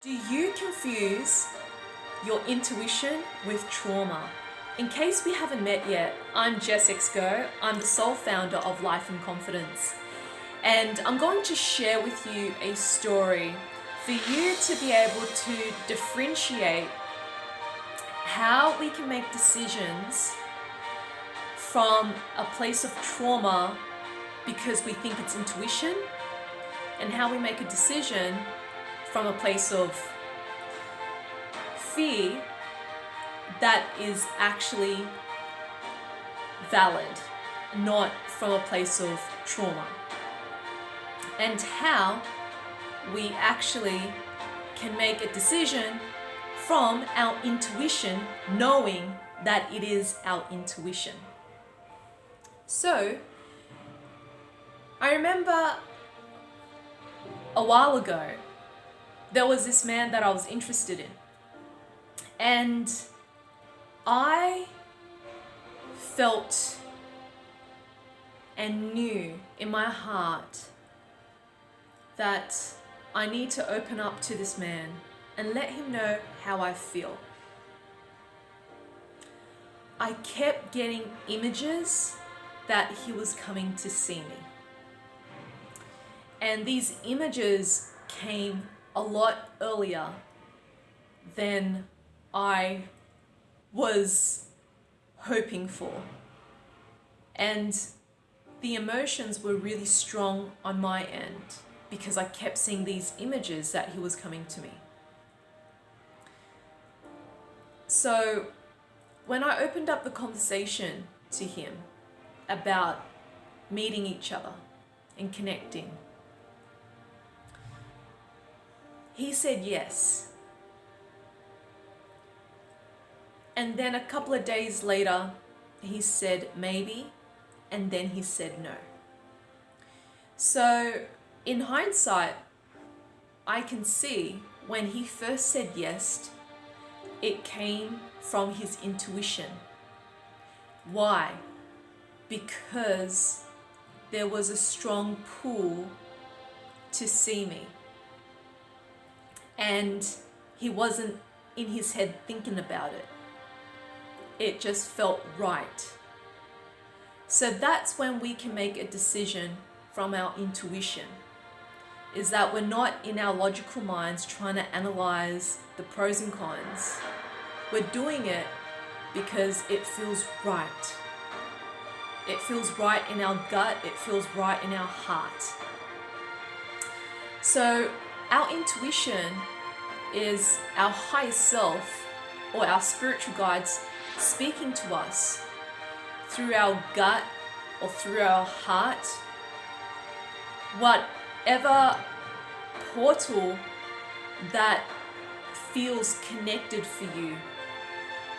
Do you confuse your intuition with trauma? In case we haven't met yet, I'm Jess. I'm the sole founder of Life and Confidence. And I'm going to share with you a story for you to be able to differentiate how we can make decisions from a place of trauma because we think it's intuition, and how we make a decision from a place of fear that is actually valid, not from a place of trauma. And how we actually can make a decision from our intuition, knowing that it is our intuition. So, I remember a while ago, there was this man that I was interested in. And I felt and knew in my heart that I need to open up to this man and let him know how I feel. I kept getting images that he was coming to see me. And these images came a lot earlier than I was hoping for. And the emotions were really strong on my end because I kept seeing these images that he was coming to me. So when I opened up the conversation to him about meeting each other and connecting, he said yes. And then a couple of days later, he said maybe, and then he said no. So in hindsight, I can see when he first said yes, it came from his intuition. Why? Because there was a strong pull to see me. And he wasn't in his head thinking about it. It just felt right. So that's when we can make a decision from our intuition. Is that we're not in our logical minds trying to analyze the pros and cons. We're doing it because it feels right. It feels right in our gut. It feels right in our heart. So our intuition is our higher self or our spiritual guides speaking to us through our gut or through our heart. Whatever portal that feels connected for you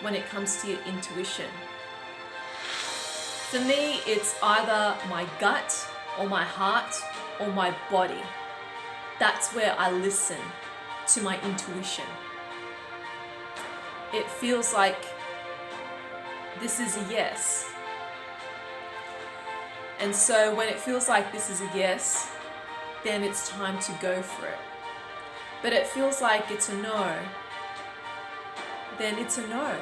when it comes to your intuition. For me, it's either my gut or my heart or my body. That's where I listen to my intuition. It feels like this is a yes. And so when it feels like this is a yes, then it's time to go for it. But it feels like it's a no, then it's a no.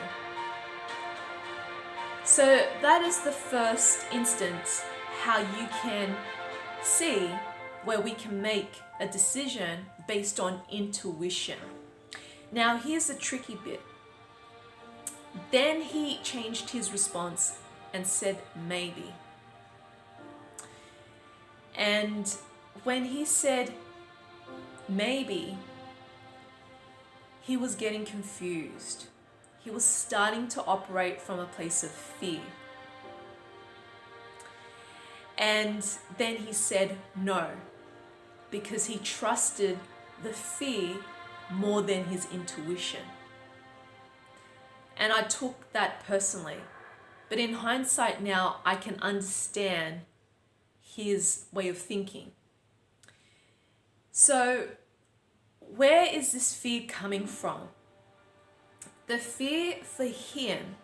So that is the first instance how you can see where we can make a decision based on intuition. Now here's the tricky bit. Then he changed his response and said maybe. And when he said maybe, he was getting confused. He was starting to operate from a place of fear. And then he said no, because he trusted the fear more than his intuition. And I took that personally. But in hindsight now, I can understand his way of thinking. So, where is this fear coming from? The fear for him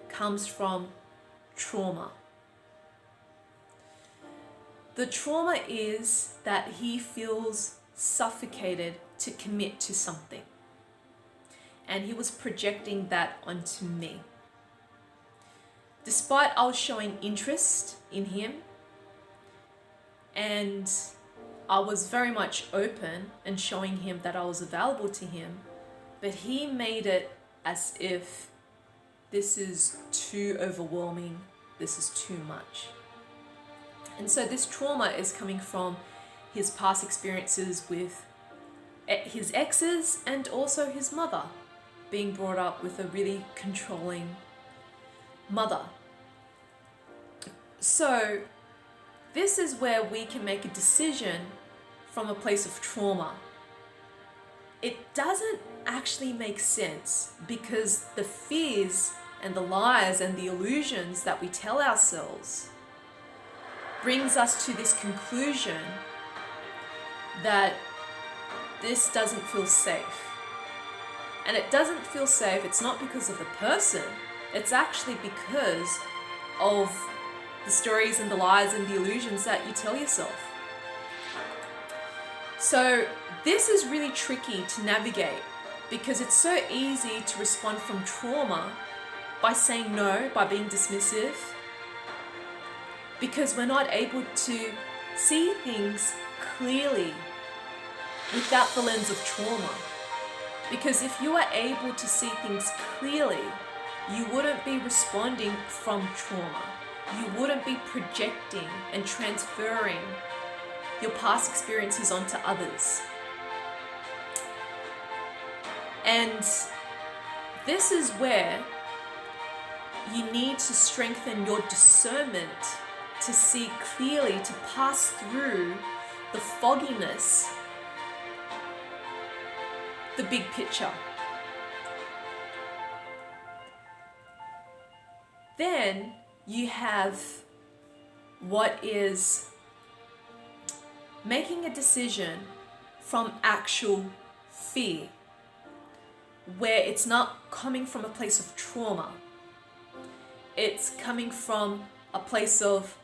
comes from trauma. The trauma is that he feels suffocated to commit to something. And he was projecting that onto me. Despite I was showing interest in him, and I was very much open and showing him that I was available to him, but he made it as if this is too overwhelming, this is too much. And so this trauma is coming from his past experiences with his exes and also his mother, being brought up with a really controlling mother. So this is where we can make a decision from a place of trauma. It doesn't actually make sense because the fears and the lies and the illusions that we tell ourselves brings us to this conclusion that this doesn't feel safe. And it doesn't feel safe, it's not because of the person, it's actually because of the stories and the lies and the illusions that you tell yourself. So this is really tricky to navigate because it's so easy to respond from trauma by saying no, by being dismissive, because we're not able to see things clearly without the lens of trauma. Because if you are able to see things clearly, you wouldn't be responding from trauma. You wouldn't be projecting and transferring your past experiences onto others. And this is where you need to strengthen your discernment to see clearly, to pass through the fogginess, the big picture. Then you have what is making a decision from actual fear, where it's not coming from a place of trauma. It's coming from a place of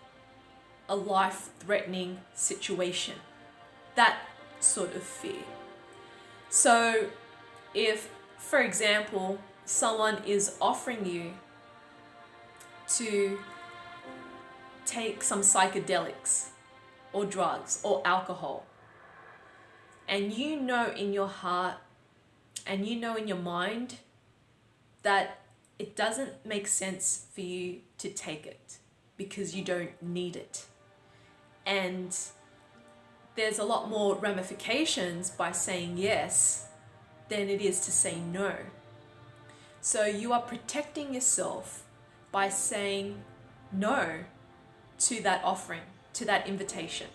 a life-threatening situation. That sort of fear. So if, for example, someone is offering you to take some psychedelics or drugs or alcohol, and you know in your heart and you know in your mind that it doesn't make sense for you to take it because you don't need it, and there's a lot more ramifications by saying yes than it is to say no. So you are protecting yourself by saying no to that offering, to that invitation.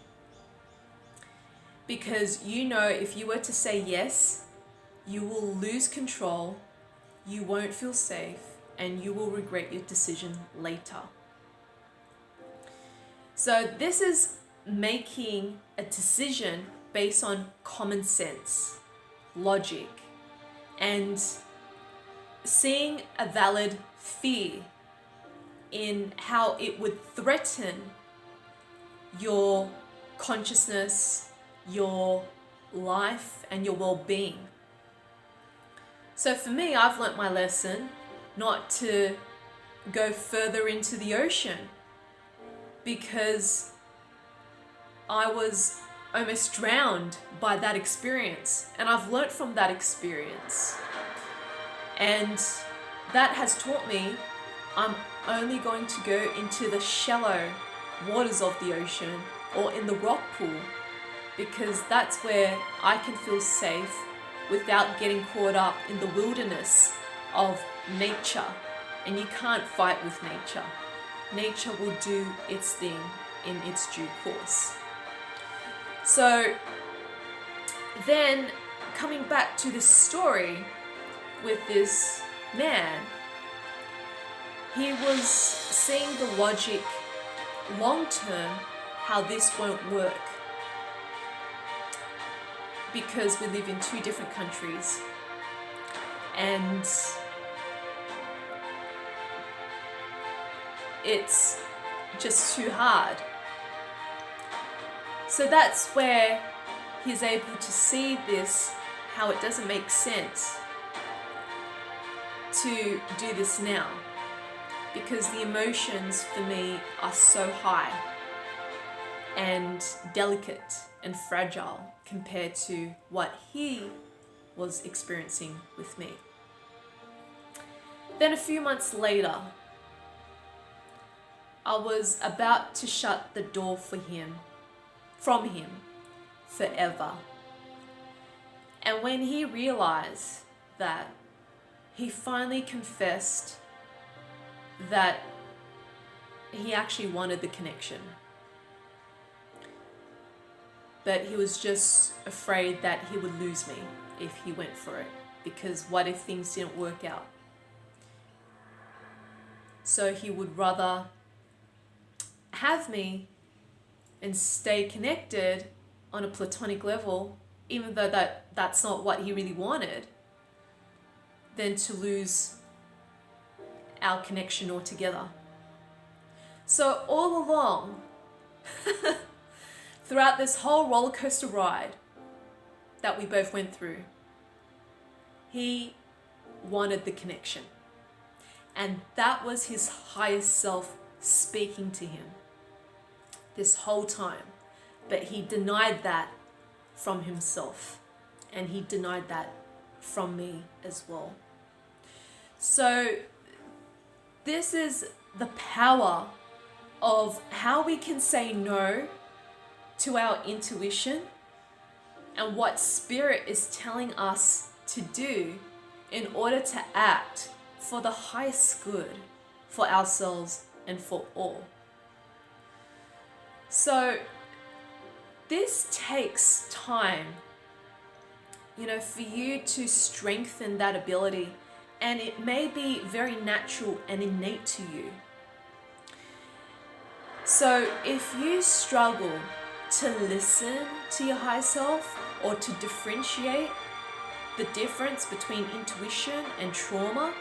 Because you know if you were to say yes, you will lose control, you won't feel safe, and you will regret your decision later. So this is making a decision based on common sense, logic, and seeing a valid fear in how it would threaten your consciousness, your life, and your well-being. So for me, I've learnt my lesson not to go further into the ocean because I was almost drowned by that experience, and I've learnt from that experience. And that has taught me I'm only going to go into the shallow waters of the ocean or in the rock pool, because that's where I can feel safe without getting caught up in the wilderness of nature. And you can't fight with nature. Nature will do its thing in its due course. So then coming back to this story with this man, he was seeing the logic long term how this won't work, because we live in two different countries and it's just too hard. So that's where he's able to see this how it doesn't make sense to do this now, because the emotions for me are so high and delicate and fragile compared to what he was experiencing with me. Then a few months later, I was about to shut the door from him forever. And when he realized that, he finally confessed that he actually wanted the connection. But he was just afraid that he would lose me if he went for it, because what if things didn't work out? So he would rather have me and stay connected on a platonic level, even though that's not what he really wanted, than to lose our connection altogether. So all along, throughout this whole roller coaster ride that we both went through, he wanted the connection. And that was his highest self speaking to him this whole time. But he denied that from himself, and he denied that from me as well. So this is the power of how we can say no to our intuition and what spirit is telling us to do in order to act for the highest good for ourselves and for all. So this takes time, for you to strengthen that ability, and it may be very natural and innate to you. So if you struggle to listen to your higher self or to differentiate the difference between intuition and trauma,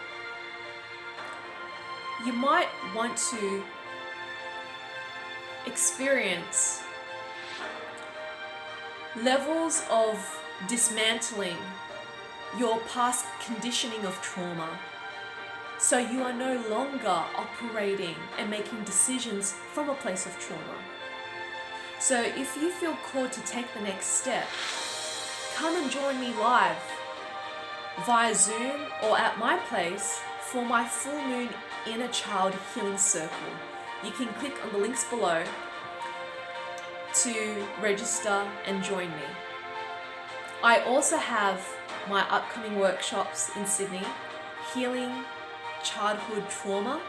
you might want to experience levels of dismantling your past conditioning of trauma, so you are no longer operating and making decisions from a place of trauma. So if you feel called to take the next step, come and join me live via Zoom or at my place for my full moon inner child healing circle. You can click on the links below to register and join me. I also have my upcoming workshops in Sydney, healing childhood trauma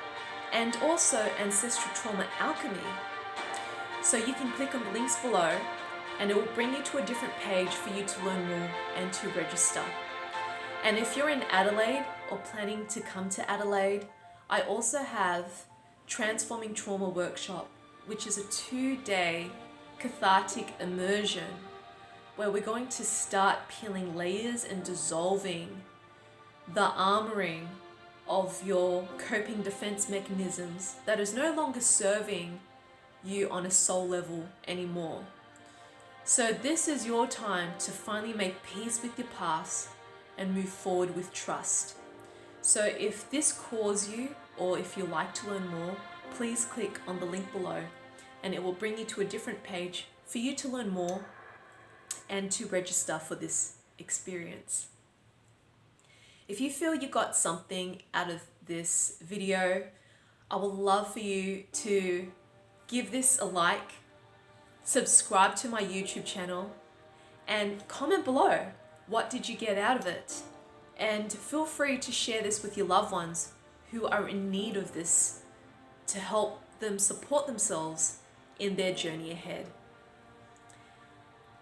and also ancestral trauma alchemy. So you can click on the links below and it will bring you to a different page for you to learn more and to register. And if you're in Adelaide or planning to come to Adelaide, I also have Transforming Trauma Workshop, which is a 2-day cathartic immersion where we're going to start peeling layers and dissolving the armoring of your coping defense mechanisms that is no longer serving you on a soul level anymore. So this is your time to finally make peace with your past and move forward with trust. So if this calls you, or if you'd like to learn more, please click on the link below and it will bring you to a different page for you to learn more and to register for this experience. If you feel you got something out of this video, I would love for you to give this a like, subscribe to my YouTube channel, and comment below. What did you get out of it? And feel free to share this with your loved ones who are in need of this to help them support themselves in their journey ahead.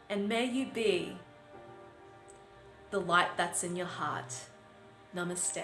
And may you be the light that's in your heart. Namaste.